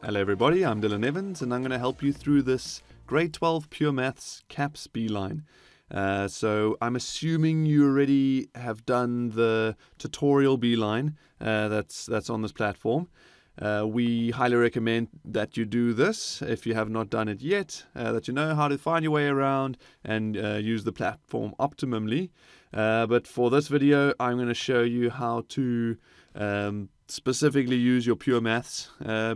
Hello everybody, I'm Dylan Evans and I'm going to help you through this grade 12 Pure Maths CAPS B-line. So I'm assuming you already have done the tutorial B-line that's on this platform. We highly recommend that you do this if you have not done it yet, that you know how to find your way around and use the platform optimally. But for this video, I'm going to show you how to specifically use your Pure Maths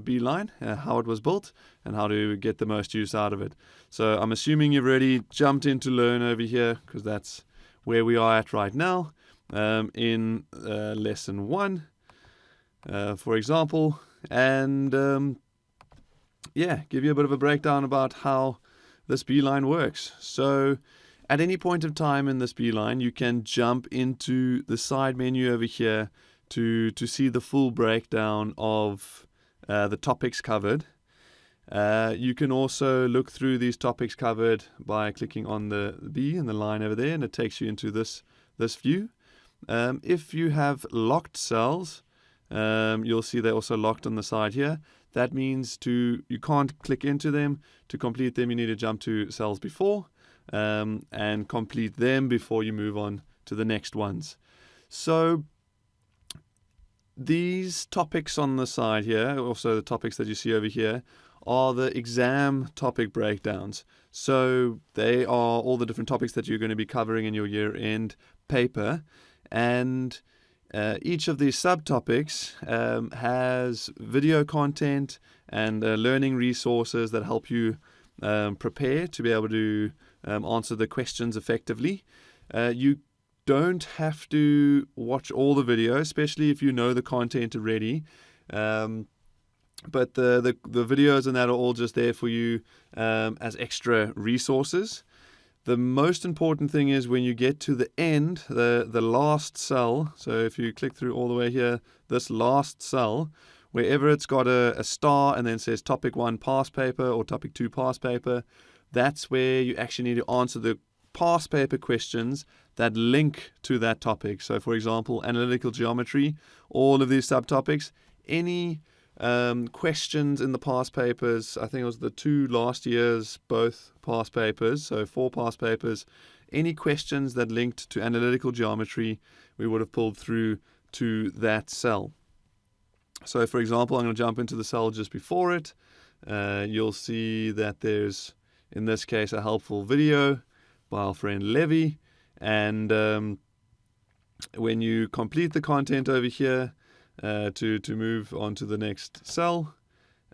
B-line, how it was built, and how to get the most use out of it. So I'm assuming you've already jumped into Learn over here, because that's where we are at right now, in lesson 1, for example, and yeah, give you a bit of a breakdown about how this B-line works. So at any point of time in this B-line, you can jump into the side menu over here to see the full breakdown of the topics covered. You can also look through these topics covered by clicking on the B and the line over there, and it takes you into this view. If you have locked cells, you'll see they're also locked on the side here. That means you can't click into them. To complete them, you need to jump to cells before and complete them before you move on to the next ones. So these topics on the side here, also the topics that you see over here, are the exam topic breakdowns. So they are all the different topics that you're going to be covering in your year-end paper. And each of these subtopics has video content and learning resources that help you prepare to be able to answer the questions effectively. You don't have to watch all the videos, especially if you know the content already. But the videos and that are all just there for you as extra resources. The most important thing is when you get to the end, the last cell. So if you click through all the way here, this last cell, wherever it's got a star and then says topic 1 past paper or topic 2 past paper, that's where you actually need to answer the past paper questions that link to that topic. So for example, analytical geometry, all of these subtopics, any questions in the past papers, I think it was the 2 last years, both past papers, so 4 past papers, any questions that linked to analytical geometry, we would have pulled through to that cell. So for example, I'm going to jump into the cell just before it. You'll see that there's, in this case, a helpful video by our friend Levy. And when you complete the content over here, to move on to the next cell,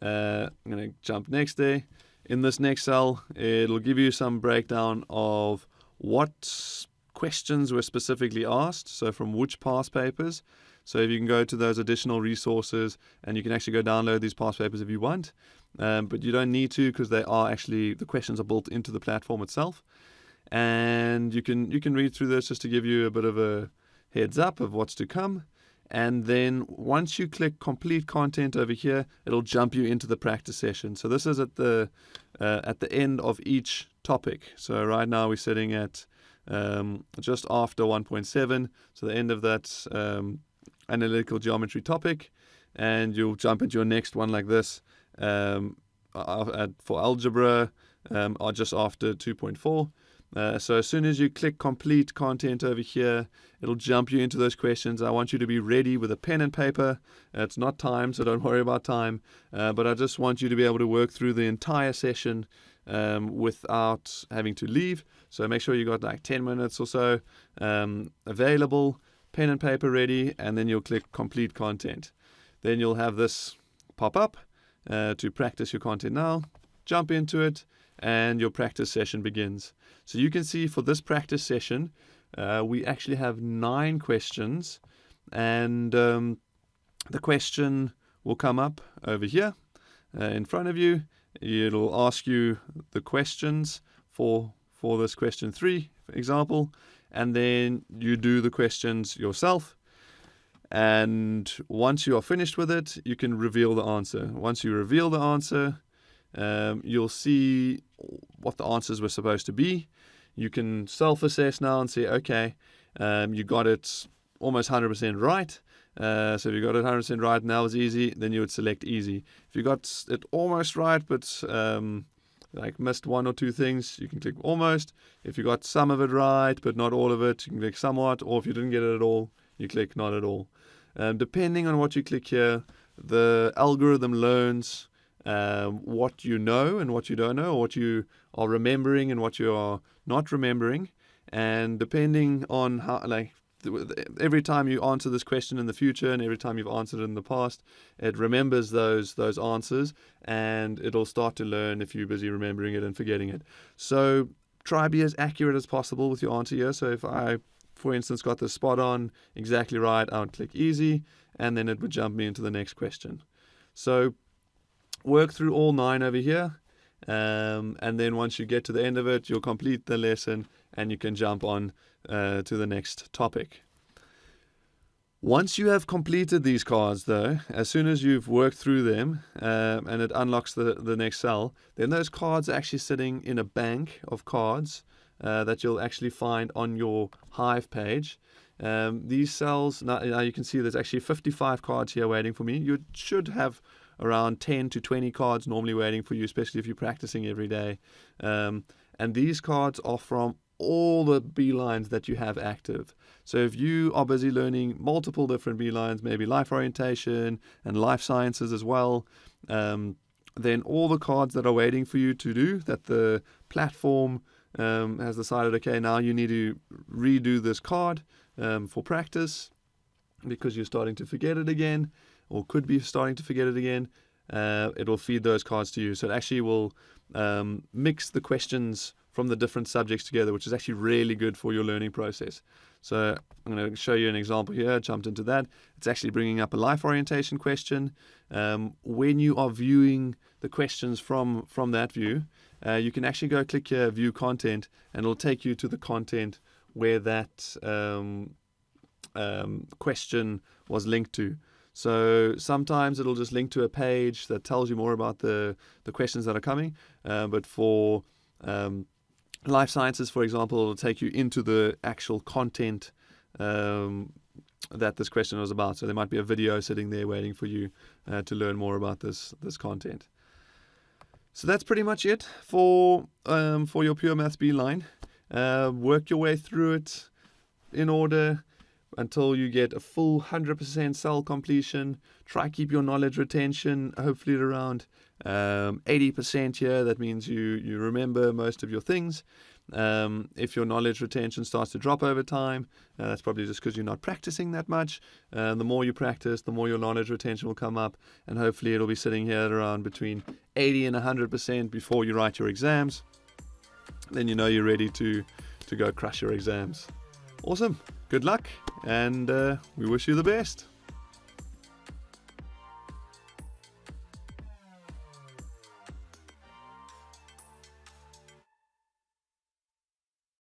I'm going to jump next there. In this next cell, it'll give you some breakdown of what questions were specifically asked, so from which past papers. So if you can go to those additional resources, and you can actually go download these past papers if you want, but you don't need to, because they are actually, the questions are built into the platform itself. And you can read through this just to give you a bit of a heads up of what's to come. And then once you click complete content over here, it'll jump you into the practice session. So this is at the end of each topic. So right now we're sitting at just after 1.7, so the end of that analytical geometry topic, and you'll jump into your next one like this for algebra, or just after 2.4. So as soon as you click complete content over here, it'll jump you into those questions. I want you to be ready with a pen and paper. It's not time, so don't worry about time. But I just want you to be able to work through the entire session without having to leave. So make sure you got like 10 minutes or so available, pen and paper ready, and then you'll click complete content. Then you'll have this pop up to practice your content now. Jump into it, and your practice session begins. So you can see for this practice session, we actually have 9 questions, and the question will come up over here in front of you. It'll ask you the questions for this question 3, for example, and then you do the questions yourself. And once you are finished with it, you can reveal the answer. Once you reveal the answer, you'll see what the answers were supposed to be. You can self-assess now and say, okay, you got it almost 100% right. So if you got it 100% right and that was easy, then you would select easy. If you got it almost right, but like missed one or two things, you can click almost. If you got some of it right, but not all of it, you can click somewhat. Or if you didn't get it at all, you click not at all. Depending on what you click here, the algorithm learns what you know and what you don't know, or what you are remembering and what you are not remembering. And depending on how, like, every time you answer this question in the future and every time you've answered it in the past, it remembers those answers, and it'll start to learn if you're busy remembering it and forgetting it. So try be as accurate as possible with your answer here. So if I, for instance, got this spot on exactly right, I would click easy, and then it would jump me into the next question. So work through all 9 over here, and then once you get to the end of it, you'll complete the lesson and you can jump on to the next topic. Once you have completed these cards, though, as soon as you've worked through them and it unlocks the next cell, then those cards are actually sitting in a bank of cards that you'll actually find on your Hive page. These cells, now you can see there's actually 55 cards here waiting for me. You should have around 10 to 20 cards normally waiting for you, especially if you're practicing every day. And these cards are from all the beelines that you have active. So if you are busy learning multiple different beelines, maybe life orientation and life sciences as well, then all the cards that are waiting for you to do, that the platform has decided, okay, now you need to redo this card for practice because you're starting to forget it again, or could be starting to forget it again, it will feed those cards to you. So it actually will mix the questions from the different subjects together, which is actually really good for your learning process. So I'm going to show you an example here. I jumped into that. It's actually bringing up a life orientation question. When you are viewing the questions from that view, you can actually go click here, view content, and it'll take you to the content where that question was linked to. So sometimes it'll just link to a page that tells you more about the questions that are coming. But for life sciences, for example, it'll take you into the actual content that this question was about. So there might be a video sitting there waiting for you to learn more about this content. So that's pretty much it for your Pure Maths Beeline. Work your way through it in order until you get a full 100% cell completion. Try keep your knowledge retention hopefully at around 80% here. That means you remember most of your things. If your knowledge retention starts to drop over time, that's probably just because you're not practicing that much. The more you practice, the more your knowledge retention will come up, and hopefully it'll be sitting here at around between 80 and 100% before you write your exams. Then you know you're ready to go crush your exams. Awesome. Good luck, and we wish you the best.